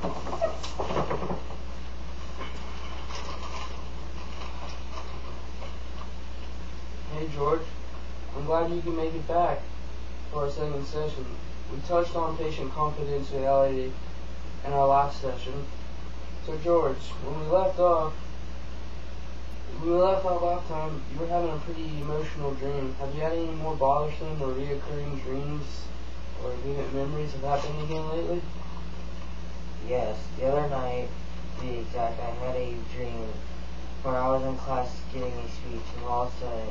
Hey George, I'm glad you can make it back for our second session. We touched on patient confidentiality in our last session. So George, when we left off last time, you were having a pretty emotional dream. Have you had any more bothersome or reoccurring dreams or vivid memories of happening again lately? Yes, the other night, to be exact, I had a dream where I was in class giving a speech, and all of a sudden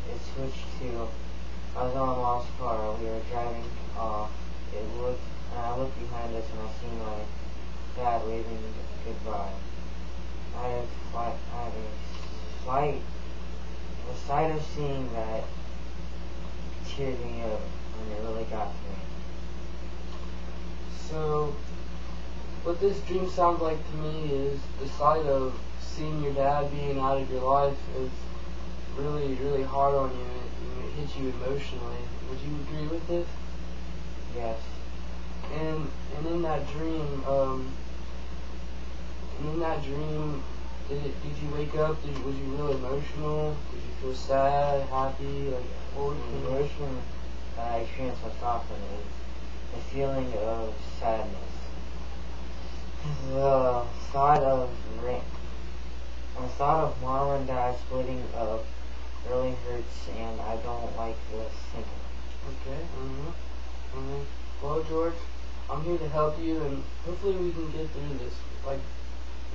it switched to, I was on Mom's car, we were driving off, and I looked behind us and I seen my dad waving goodbye. The sight of seeing that teared me up, and it really got to me. So, what this dream sounds like to me is the sight of seeing your dad being out of your life is really, really hard on you, and it hits you emotionally. Would you agree with this? Yes. And in that dream, did you wake up? Was you real emotional? Did you feel sad, happy? Like, what were you The emotion that I experienced most often is the feeling of sadness. The thought of mom and dad splitting up really hurts, and I don't like to think of it. Okay. Well, George, I'm here to help you, and hopefully we can get through this. Like,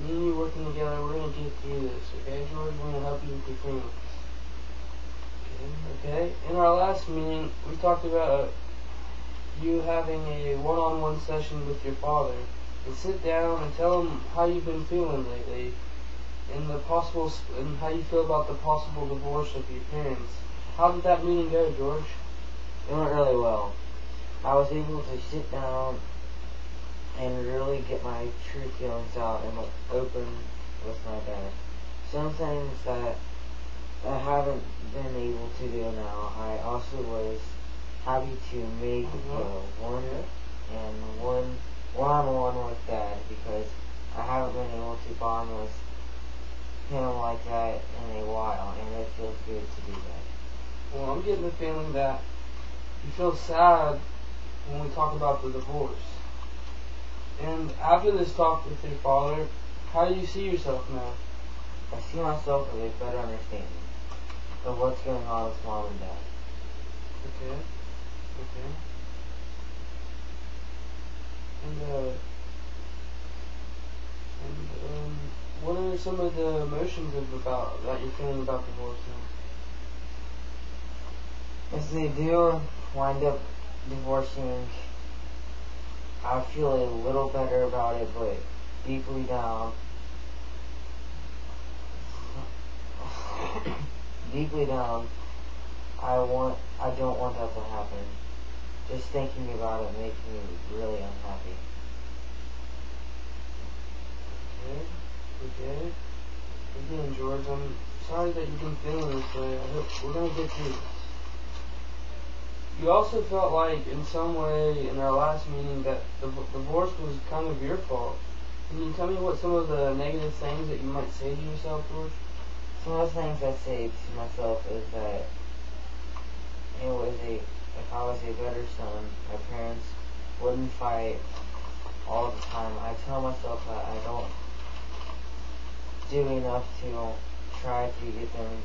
me and you working together, we're gonna get through this. Okay, George? We're gonna help you with your feelings. Okay. In our last meeting, we talked about you having a one-on-one session with your father. And sit down and tell him how you've been feeling lately, and how you feel about the possible divorce of your parents. How did that meeting go, George? It went really well. I was able to sit down and really get my true feelings out and look open with my dad. Some things that I haven't been able to do now, I also was happy to make one-on-one with dad, because I haven't been able to bond with him like that in a while, and it feels good to do that. Well, I'm getting the feeling that you feel sad when we talk about the divorce. And after this talk with your father, how do you see yourself now? I see myself with a better understanding of what's going on with mom and dad. Okay. And what are some of the emotions that you're feeling about divorce now? If they do wind up divorcing, I feel a little better about it, but deeply down, I don't want that to happen. Just thinking about it makes me really unhappy. Okay. Again, George, I'm sorry that you've been feeling this way. I hope we're gonna get through this. You also felt like, in some way, in our last meeting, that the divorce was kind of your fault. Can you tell me what some of the negative things that you might say to yourself, George? Some of the things I say to myself is that if I was a better son, my parents wouldn't fight all the time. I tell myself that I don't do enough to try to get them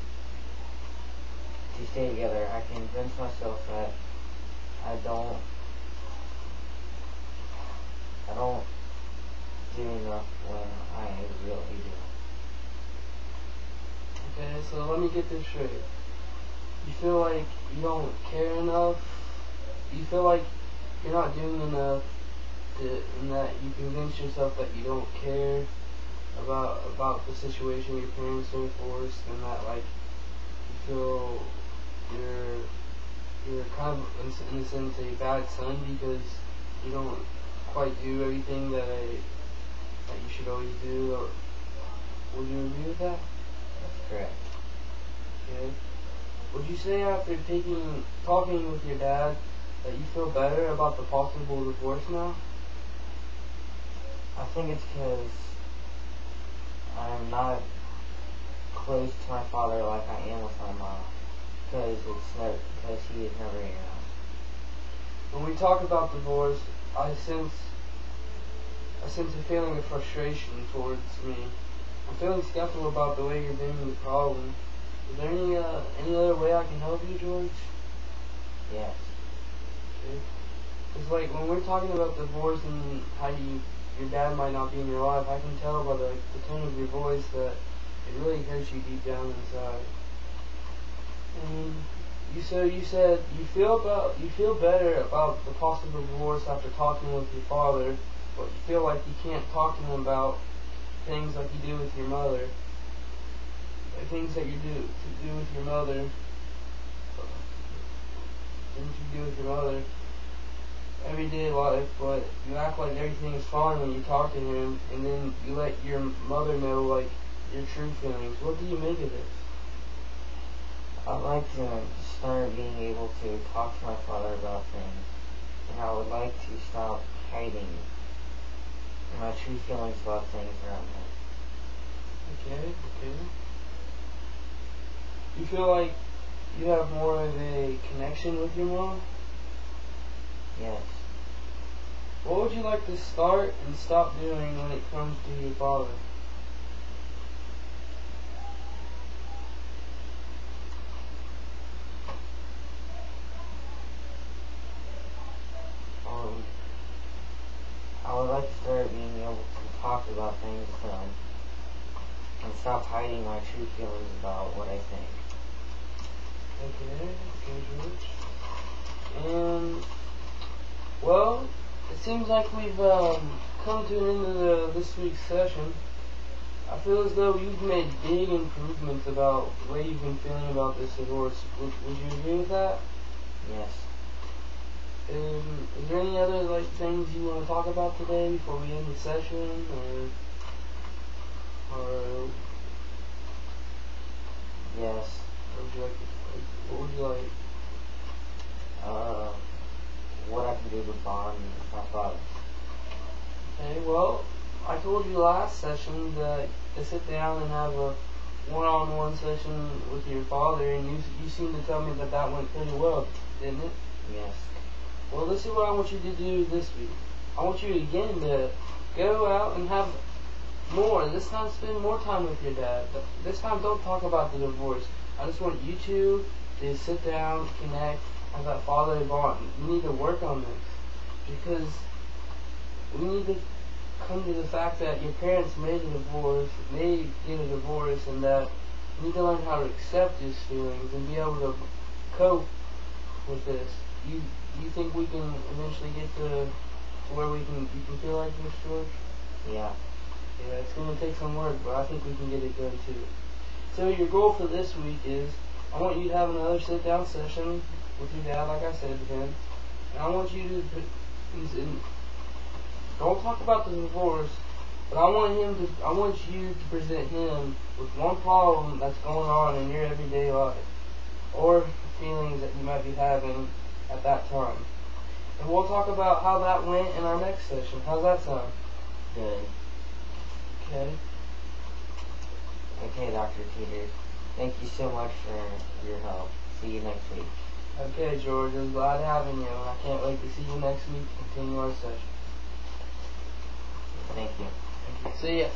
to stay together. I convince myself that I don't do enough when I really do. Okay, so let me get this straight. You feel like you don't care enough? You feel like you're not doing enough and that you convince yourself that you don't care about the situation your parents are forced, and that, like, you feel you're kind of, in a sense, a bad son because you don't quite do everything that you should always do. Or would you agree with that? That's correct. Okay. Would you say after talking with your dad that you feel better about the possible divorce now? I think it's because I'm not close to my father like I am with my mom. Because he is never around. When we talk about divorce, I sense a feeling of frustration towards me. I'm feeling skeptical about the way you're dealing with the problem. Is there any other way I can help you, George? Yes. Okay. It's like when we're talking about divorce and how your dad might not be in your life, I can tell by the tone of your voice that it really hurts you deep down inside. And you said you feel better about the possible divorce after talking with your father, but you feel like you can't talk to him about things like you do with your mother. Like things that you do with your mother. Things you do with your mother. Everyday life, but you act like everything is fine when you talk to him, and then you let your mother know like your true feelings. What do you make of this? I'd like to start being able to talk to my father about things, and I would like to stop hiding my true feelings about things around him. Okay. You feel like you have more of a connection with your mom? Yes. What would you like to start and stop doing when it comes to your father? I would like to start being able to talk about things with him and stop hiding my true feelings about what I think. Okay, George. And, well, it seems like we've come to an end of this week's session. I feel as though you've made big improvements about the way you've been feeling about this divorce. Would you agree with that? Yes. Is there any other things you want to talk about today before we end the session, or yes? What would you like? What I can do to bond with my father. Okay, well, I told you last session that to sit down and have a one-on-one session with your father, and you seemed to tell me that went pretty well, didn't it? Yes. Well, this is what I want you to do this week. I want you again to go out and have more. This time spend more time with your dad. But this time don't talk about the divorce. I just want you two to sit down, connect, have that fatherly bond. We need to work on this. Because we need to come to the fact that your parents may get a divorce, and that you need to learn how to accept his feelings and be able to cope with this. You think we can eventually get to where you can feel like this, George? Yeah. Yeah, it's going to take some work, but I think we can get it done too. So your goal for this week is, I want you to have another sit-down session with your dad, like I said to him. And I want you to, don't talk about the divorce, but I want you to present him with one problem that's going on in your everyday life, or feelings that you might be having at that time. And we'll talk about how that went in our next session. How's that sound? Good. Okay. Okay, Dr. Peters. Thank you so much for your help. See you next week. Okay, George. I was glad having you, and I can't wait to see you next week to continue our session. Thank you. See ya.